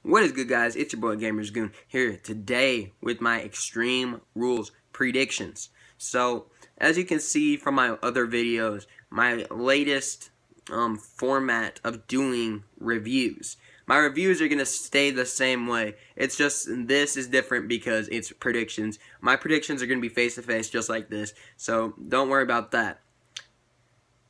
What is good, guys? It's your boy Gamers Goon here today with my Extreme Rules predictions. So, as you can see from my other videos, my latest format of doing reviews. My reviews are going to stay the same way. It's just this is different because it's predictions. My predictions are going to be face-to-face just like this, so don't worry about that.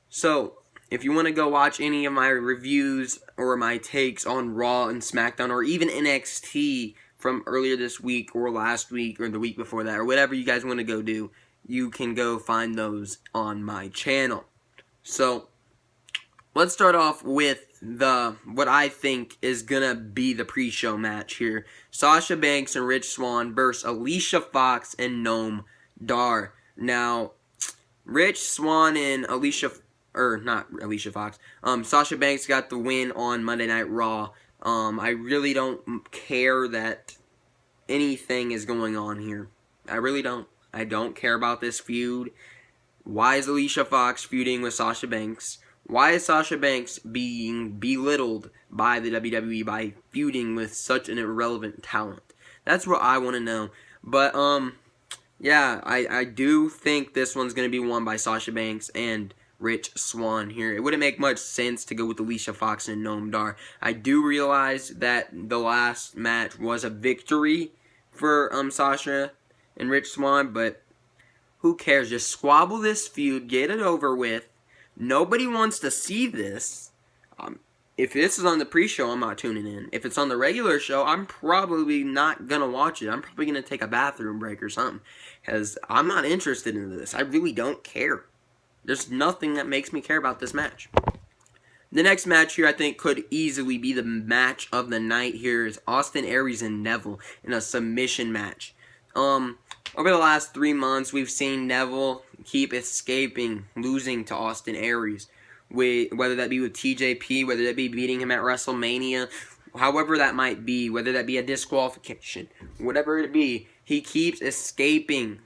So, if you want to go watch any of my reviews or my takes on Raw and SmackDown or even NXT from earlier this week or last week or the week before that or whatever you guys want to go do, you can go find those on my channel. So, let's start off with what I think is going to be the pre-show match here. Sasha Banks and Rich Swann versus Alicia Fox and Noam Dar. Now, Rich Swann and Sasha Banks got the win on Monday Night Raw. I really don't care that anything is going on here. I really don't. I don't care about this feud. Why is Alicia Fox feuding with Sasha Banks? Why is Sasha Banks being belittled by the WWE by feuding with such an irrelevant talent? That's what I want to know. But, yeah, I do think this one's going to be won by Sasha Banks and Rich Swann here. It wouldn't make much sense to go with Alicia Fox and Noam Dar. I do realize that the last match was a victory for Sasha and Rich Swann, but who cares? Just squabble this feud, get it over with. Nobody wants to see this. If this is on the pre-show, I'm not tuning in. If it's on the regular show, I'm probably not going to watch it. I'm probably going to take a bathroom break or something. Because I'm not interested in this. I really don't care. There's nothing that makes me care about this match. The next match here I think could easily be the match of the night here is Austin Aries and Neville in a submission match. Over the last 3 months, we've seen Neville keep escaping, losing to Austin Aries. Whether that be with TJP, whether that be beating him at WrestleMania, however that might be, whether that be a disqualification, whatever it be, he keeps escaping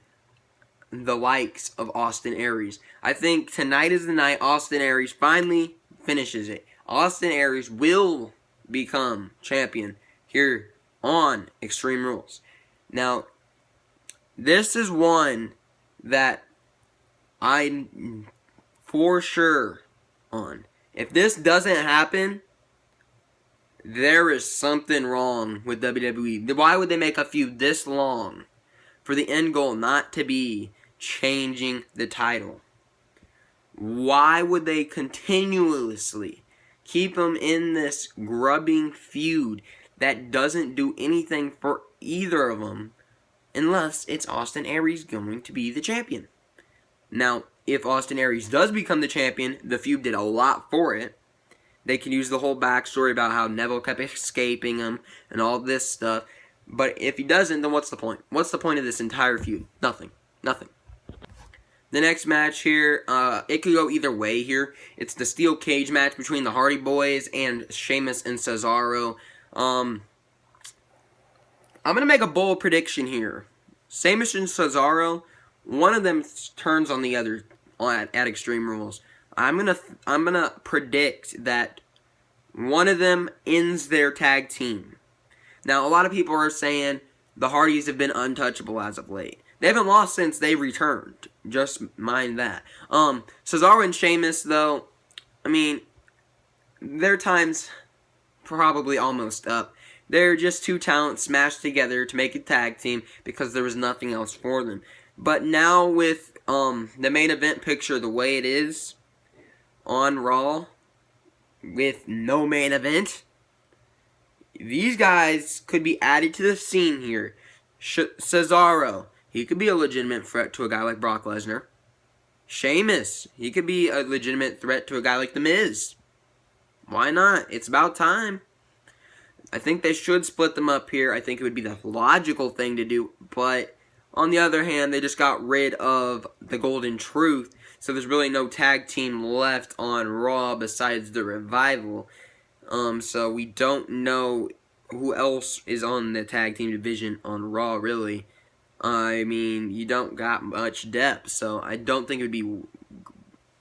the likes of Austin Aries. I think tonight is the night Austin Aries finally finishes it. Austin Aries will become champion here on Extreme Rules. Now, this is one that I'm for sure on. If this doesn't happen, there is something wrong with WWE. Why would they make a feud this long for the end goal not to be changing the title? Why would they continuously keep them in this grubbing feud that doesn't do anything for either of them unless it's Austin Aries going to be the champion? Now, if Austin Aries does become the champion, the feud did a lot for it. They can use the whole backstory about how Neville kept escaping him and all this stuff. But if he doesn't, then what's the point? What's the point of this entire feud? Nothing. Nothing. The next match here, it could go either way here. It's the steel cage match between the Hardy Boys and Sheamus and Cesaro. I'm going to make a bold prediction here. Sheamus and Cesaro, one of them turns on the other at Extreme Rules. I'm gonna predict that one of them ends their tag team. Now, a lot of people are saying the Hardys have been untouchable as of late. They haven't lost since they returned. Just mind that. Cesaro and Sheamus, though, I mean, their time's probably almost up. They're just two talents smashed together to make a tag team because there was nothing else for them. But now with the main event picture the way it is on Raw, with no main event, these guys could be added to the scene here. Cesaro, he could be a legitimate threat to a guy like Brock Lesnar. Sheamus, he could be a legitimate threat to a guy like The Miz. Why not? It's about time. I think they should split them up here. I think it would be the logical thing to do. But on the other hand, they just got rid of the Golden Truth. So there's really no tag team left on Raw besides the Revival. So we don't know who else is on the tag team division on Raw, really. I mean, you don't got much depth, so I don't think it would be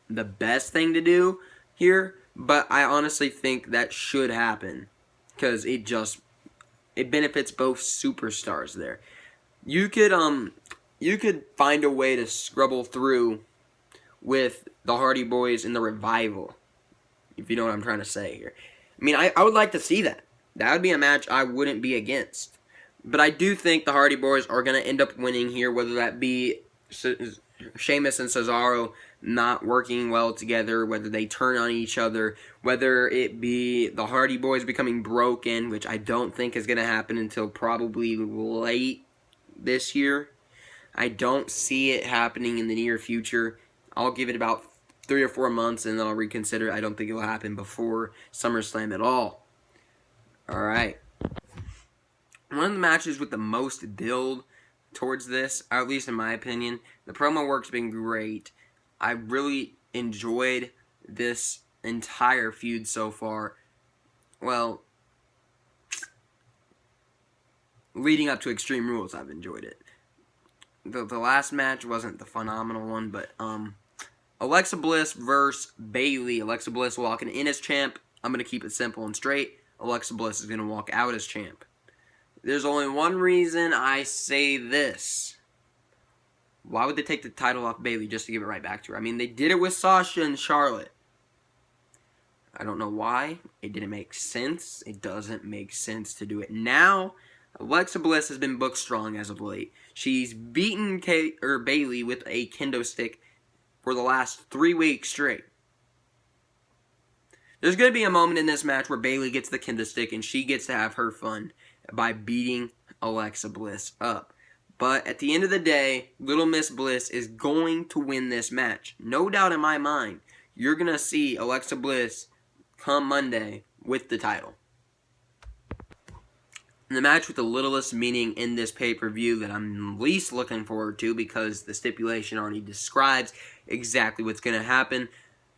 the best thing to do here, but I honestly think that should happen, because it just it benefits both superstars there. You could find a way to scrabble through with the Hardy Boys and the Revival, if you know what I'm trying to say here. I mean, I would like to see that. That would be a match I wouldn't be against. But I do think the Hardy Boys are going to end up winning here, whether that be Sheamus and Cesaro not working well together, whether they turn on each other, whether it be the Hardy Boys becoming broken, which I don't think is going to happen until probably late this year. I don't see it happening in the near future. I'll give it about 3 or 4 months and then I'll reconsider. I don't think it will happen before SummerSlam at all. Alright. One of the matches with the most build towards this, or at least in my opinion, the promo work's been great. I really enjoyed this entire feud so far. Well, leading up to Extreme Rules, I've enjoyed it. The last match wasn't the phenomenal one, but Alexa Bliss versus Bayley. Alexa Bliss walking in as champ. I'm going to keep it simple and straight. Alexa Bliss is going to walk out as champ. There's only one reason I say this. Why would they take the title off Bayley just to give it right back to her? I mean, they did it with Sasha and Charlotte. I don't know why. It didn't make sense. It doesn't make sense to do it now. Alexa Bliss has been booked strong as of late. She's beaten Bayley with a kendo stick for the last 3 weeks straight. There's going to be a moment in this match where Bayley gets the kendo stick and she gets to have her fun by beating Alexa Bliss up. But at the end of the day, Little Miss Bliss is going to win this match. No doubt in my mind, you're going to see Alexa Bliss come Monday with the title. And the match with the littlest meaning in this pay-per-view that I'm least looking forward to because the stipulation already describes exactly what's going to happen.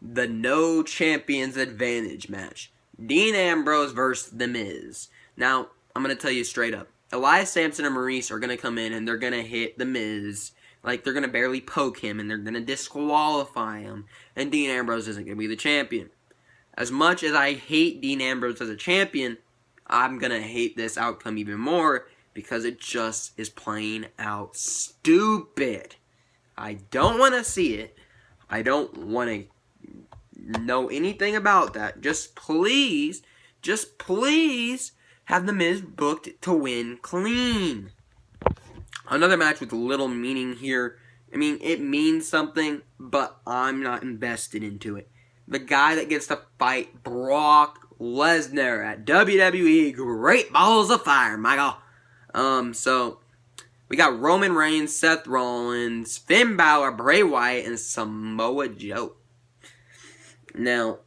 The No Champions Advantage match. Dean Ambrose versus The Miz. Now, I'm going to tell you straight up. Elias Samson and Maurice are going to come in and they're going to hit The Miz. Like, they're going to barely poke him and they're going to disqualify him. And Dean Ambrose isn't going to be the champion. As much as I hate Dean Ambrose as a champion, I'm going to hate this outcome even more because it just is plain out stupid. I don't want to see it. I don't want to know anything about that. Just please have The Miz booked to win clean. Another match with little meaning here. I mean, it means something, but I'm not invested into it. The guy that gets to fight Brock Lesnar at WWE Great Balls of Fire, Michael. So we got Roman Reigns, Seth Rollins, Finn Balor, Bray Wyatt, and Samoa Joe. Now,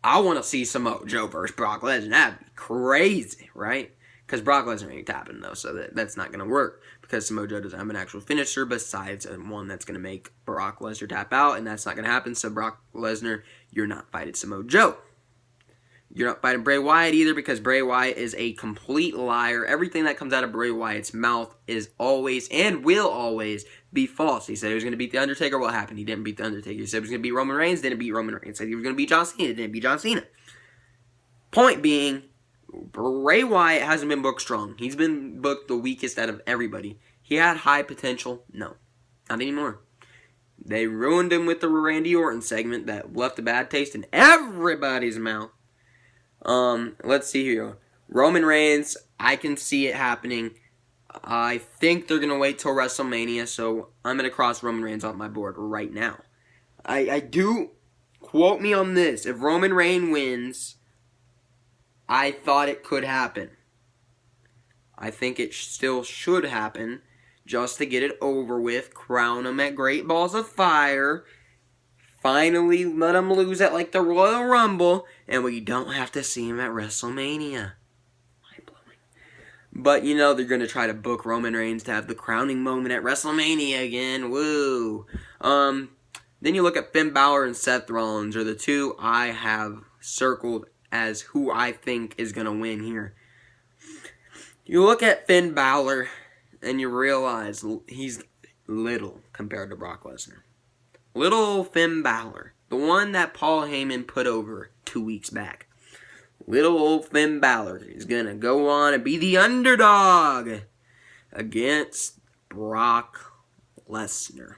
I want to see Samoa Joe versus Brock Lesnar. That'd be crazy, right? Because Brock Lesnar ain't tapping, though, so that's not going to work. Because Samoa Joe doesn't have an actual finisher besides one that's going to make Brock Lesnar tap out, and that's not going to happen. So Brock Lesnar, you're not fighting Samoa Joe. You're not fighting Bray Wyatt either because Bray Wyatt is a complete liar. Everything that comes out of Bray Wyatt's mouth is always and will always be false. He said he was going to beat The Undertaker. What happened? He didn't beat The Undertaker. He said he was going to beat Roman Reigns. Didn't beat Roman Reigns. He said he was going to beat John Cena. Didn't beat John Cena. Point being, Bray Wyatt hasn't been booked strong. He's been booked the weakest out of everybody. He had high potential. No. Not anymore. They ruined him with the Randy Orton segment that left a bad taste in everybody's mouth. Let's see here. Roman Reigns, I can see it happening. I think they're going to wait till WrestleMania, so I'm going to cross Roman Reigns off my board right now. I do, quote me on this, if Roman Reigns wins, I thought it could happen. I think it still should happen, just to get it over with, crown him at Great Balls of Fire, finally let him lose at like the Royal Rumble, and we don't have to see him at WrestleMania. Mind-blowing. But, you know, they're going to try to book Roman Reigns to have the crowning moment at WrestleMania again. Woo! Then you look at Finn Balor and Seth Rollins, are the two I have circled as who I think is going to win here. You look at Finn Balor, and you realize he's little compared to Brock Lesnar. Little Finn Balor, the one that Paul Heyman put over 2 weeks back. little old Finn Balor is going to go on and be the underdog against Brock Lesnar.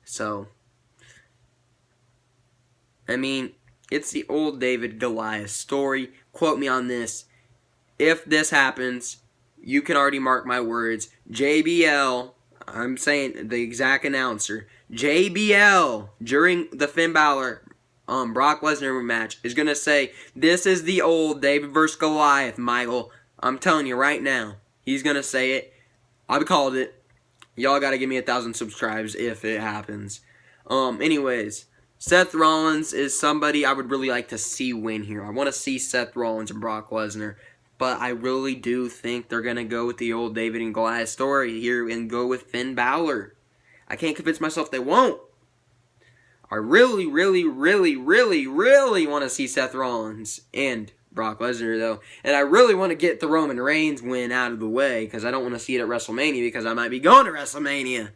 So, I mean, it's the old David Goliath story. Quote me on this. If this happens, you can already mark my words. JBL, I'm saying the exact announcer, JBL, during the Finn Balor Brock Lesnar match, is going to say, this is the old David versus Goliath, Michael. I'm telling you right now. He's going to say it. I've called it. Y'all got to give me 1,000 subscribes if it happens. Anyways, Seth Rollins is somebody I would really like to see win here. I want to see Seth Rollins and Brock Lesnar. But I really do think they're going to go with the old David and Goliath story here and go with Finn Balor. I can't convince myself they won't. I really, really, really, really, really want to see Seth Rollins and Brock Lesnar, though. And I really want to get the Roman Reigns win out of the way because I don't want to see it at WrestleMania because I might be going to WrestleMania.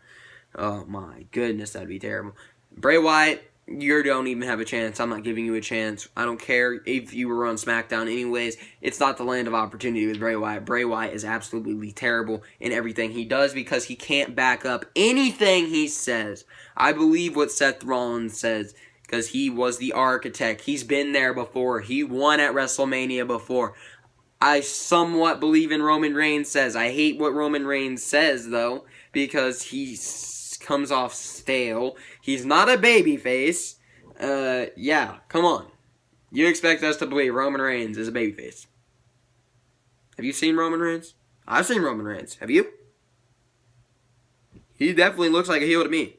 Oh, my goodness, that'd be terrible. Bray Wyatt, you don't even have a chance. I'm not giving you a chance. I don't care if you were on SmackDown anyways. It's not the land of opportunity with Bray Wyatt. Bray Wyatt is absolutely terrible in everything he does because he can't back up anything he says. I believe what Seth Rollins says because he was the architect. He's been there before. He won at WrestleMania before. I somewhat believe in Roman Reigns says. I hate what Roman Reigns says, though, because he comes off stale. He's not a babyface. Yeah, come on. You expect us to believe Roman Reigns is a babyface. Have you seen Roman Reigns? I've seen Roman Reigns. Have you? He definitely looks like a heel to me.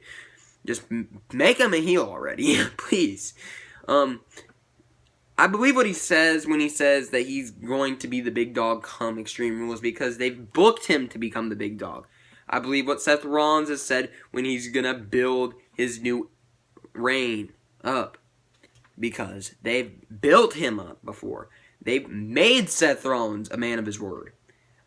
Just make him a heel already, please. I believe what he says when he says that he's going to be the big dog come Extreme Rules because they've booked him to become the big dog. I believe what Seth Rollins has said when he's going to build his new reign up because they've built him up before. They've made Seth Rollins a man of his word.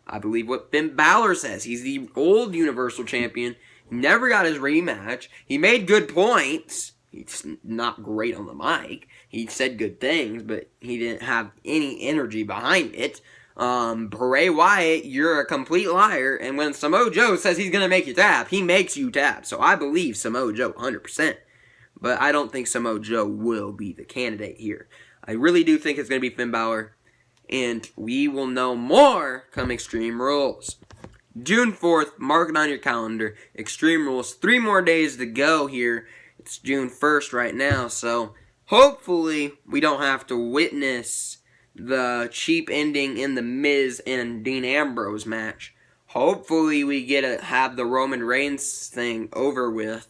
I believe what Finn Balor says. He's the old Universal Champion. He never got his rematch. He made good points. He's not great on the mic. He said good things, but he didn't have any energy behind it. Bray Wyatt, you're a complete liar. And when Samoa Joe says he's going to make you tap, he makes you tap. So I believe Samoa Joe 100%. But I don't think Samoa Joe will be the candidate here. I really do think it's going to be Finn Balor. And we will know more come Extreme Rules. June 4th, mark it on your calendar. Extreme Rules, 3 more days to go here. It's June 1st right now, so hopefully we don't have to witness the cheap ending in the Miz and Dean Ambrose match. Hopefully we get to have the Roman Reigns thing over with.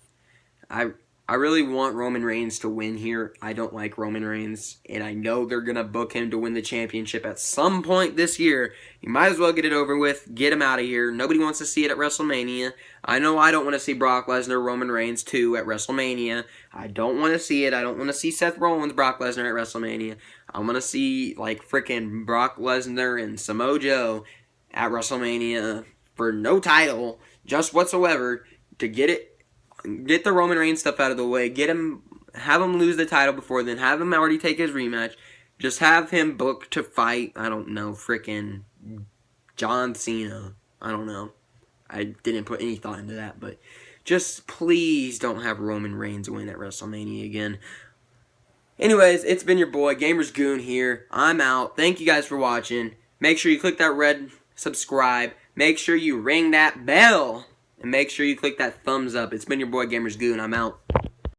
I really want Roman Reigns to win here. I don't like Roman Reigns, and I know they're going to book him to win the championship at some point this year. You might as well get it over with. Get him out of here. Nobody wants to see it at WrestleMania. I know I don't want to see Brock Lesnar, Roman Reigns 2 at WrestleMania. I don't want to see it. I don't want to see Seth Rollins, Brock Lesnar at WrestleMania. I want to see, like, freaking Brock Lesnar and Samoa Joe at WrestleMania for no title, just whatsoever, to get the Roman Reigns stuff out of the way, have him lose the title before then, have him already take his rematch, just have him booked to fight, I don't know, frickin' John Cena. I don't know. I didn't put any thought into that, but just please don't have Roman Reigns win at WrestleMania again. Anyways, it's been your boy, Gamers Goon here. I'm out. Thank you guys for watching. Make sure you click that red subscribe. Make sure you ring that bell. And make sure you click that thumbs up. It's been your boy, Gamers Goon. I'm out.